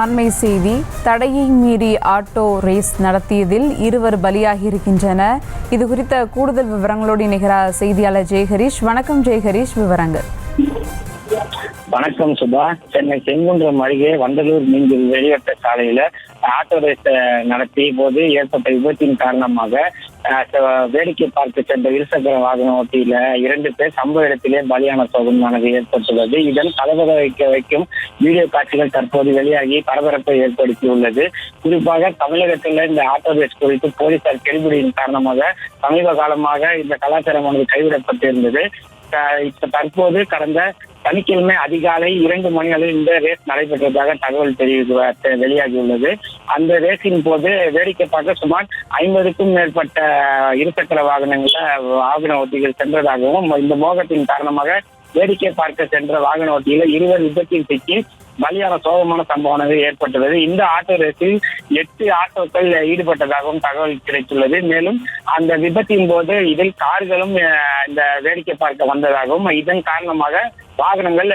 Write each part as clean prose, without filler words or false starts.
அண்மை செய்தி. தடையை மீறி ஆட்டோ ரேஸ் நடத்தியதில் 2 பலியாகி இருக்கின்றனர். இது குறித்த கூடுதல் விவரங்களோடு இணைகிறார் செய்தியாளர் ஜெயஹரிஷ். வணக்கம் ஜெயஹரிஷ், விவரங்கள். வணக்கம் சுபா. சென்னை செங்குன்றம் அருகே வண்டலூர் மீண்டும் வெளிவட்ட சாலையில ஆட்டோ ரேஸ் நடத்திய போது ஏற்பட்ட விபத்தின் காரணமாக வேடிக்கை பார்க்க சென்ற இருசக்கர வாகன ஓட்டியில 2 பேர் சம்பவ இடத்திலே பலியான சோகமானது ஏற்பட்டுள்ளது. இதன் கலவர வைக்கும் வீடியோ காட்சிகள் தற்போது வெளியாகி பரபரப்பை ஏற்படுத்தியுள்ளது. குறிப்பாக தமிழகத்தில் இந்த ஆட்டோ ரேஸ் குறித்து போலீசார் கெடுபிடியின் காரணமாக சமீப காலமாக இந்த கலாச்சாரமானது கைவிடப்பட்டிருந்தது. தற்போது கடந்த சனிக்கிழமை அதிகாலை 2 மணி அளவில் இந்த ரேஸ் நடைபெற்றதாக தகவல் வெளியாகியுள்ளது. அந்த ரேஸின் போது வேடிக்கை பார்க்க சுமார் 50க்கும் மேற்பட்ட இருசக்கர வாகன ஓட்டிகள் சென்றதாகவும், இந்த மோகத்தின் காரணமாக வேடிக்கை பார்க்க சென்ற வாகன ஓட்டியில 2 விபத்தில் சிக்கி பலியான சோகமான சம்பவமானது ஏற்பட்டுள்ளது. இந்த ஆட்டோ ரேஸில் 8 ஆட்டோக்கள் ஈடுபட்டதாகவும் தகவல் கிடைத்துள்ளது. மேலும் அந்த விபத்தின் போது இதில் கார்களும் இந்த வேடிக்கை பார்க்க வந்ததாகவும், இதன் காரணமாக வாகனங்கள்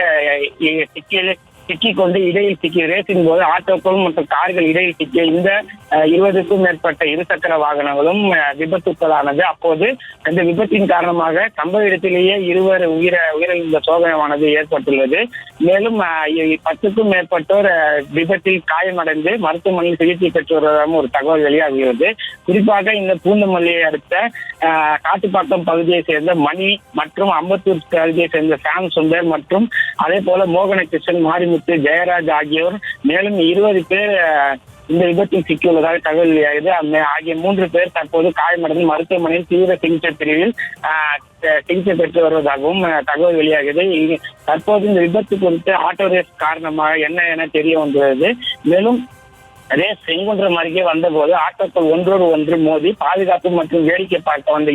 சிக்கிக்கொண்டு இடையில் சிக்கிய ரேஸின் போது ஆட்டோக்கள் மற்றும் கார்கள் இடையில் சிக்கிய இந்த 20க்கும் மேற்பட்ட இருசக்கர வாகனங்களும் விபத்துக்குள்ளானது. அப்போது இந்த விபத்தின் காரணமாக சம்பவ இடத்திலேயே 2 உயிரிழந்த சோகமானது ஏற்பட்டுள்ளது. மேலும் 10க்கும் மேற்பட்டோர் விபத்தில் காயமடைந்து மருத்துவமனையில் சிகிச்சை பெற்று வருவதாகவும் ஒரு தகவல் வெளியாகிறது. குறிப்பாக இந்த பூந்தமல்லியை அடுத்த காட்டுப்பாக்கம் பகுதியை சேர்ந்த மணி மற்றும் அம்பத்தூர் பகுதியை சேர்ந்த சாம் சுந்தர் மற்றும் அதே போல மோகனகிருஷ்ணன், மாரிமுத்து, ஜெயராஜ் ஆகியோர் மேலும் 20 பேர் இந்த விபத்தில் சிக்கியுள்ளதாக தகவல் வெளியாகிறது. ஆகிய 3 பேர் தற்போது காயமடைந்து மருத்துவமனையில் தீவிர சிகிச்சை பிரிவில் சிகிச்சை பெற்று வருவதாகவும் தகவல் வெளியாகிறது. தற்போது இந்த விபத்து குறித்து ஆட்டோ ரேஸ் காரணமாக என்ன என தெரிய வந்துள்ளது. மேலும் ரேஸ் செங்குன்றம் அருகே வந்தபோது ஆட்டோக்கள் ஒன்றோடு ஒன்று மோதி பாதுகாப்பு மற்றும் வேடிக்கை பார்க்க வந்த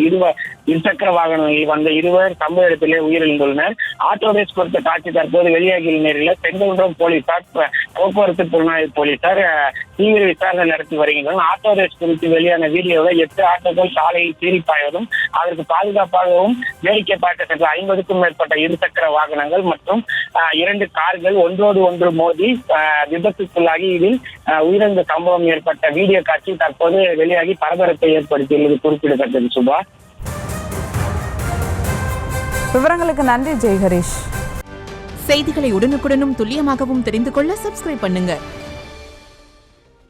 இருசக்கர வாகனங்களில் வந்த 2 சம்பவ இடத்திலே உயிரிழந்துள்ளனர். ஆட்டோ ரேஸ் குறித்த காட்சி தற்போது வெளியாகிய நேரில் செங்குன்றம் போலீசார், போக்குவரத்து புலனாய்வு போலீசார் தீவிர விசாரணை நடத்தி வருகின்றனர். ஆட்டோ ரேஸ் குறித்து வெளியான வீடியோவில் 8 ஆட்டோக்கள் சாலையில் சீரிப்பாயதும் அதற்கு பாதுகாப்பாகவும் வேடிக்கை பார்க்க சென்ற 50க்கும் மேற்பட்ட இருசக்கர வாகனங்கள் மற்றும் 2 கார்கள் ஒன்றோடு ஒன்று மோதி விபத்துக்குள்ளாகி இதில் உயிரிழந்த சம்பவம் ஏற்பட்ட வீடியோ காட்சி தற்போது வெளியாகி பரபரப்பை ஏற்படுத்தியுள்ளது குறிப்பிடத்தக்கது. சுபா, விவரங்களுக்கு நன்றி ஜெயஹரிஷ். செய்திகளை உடனுக்குடனும் துல்லியமாகவும் தெரிந்து கொள்ள சப்ஸ்கிரைப் பண்ணுங்க.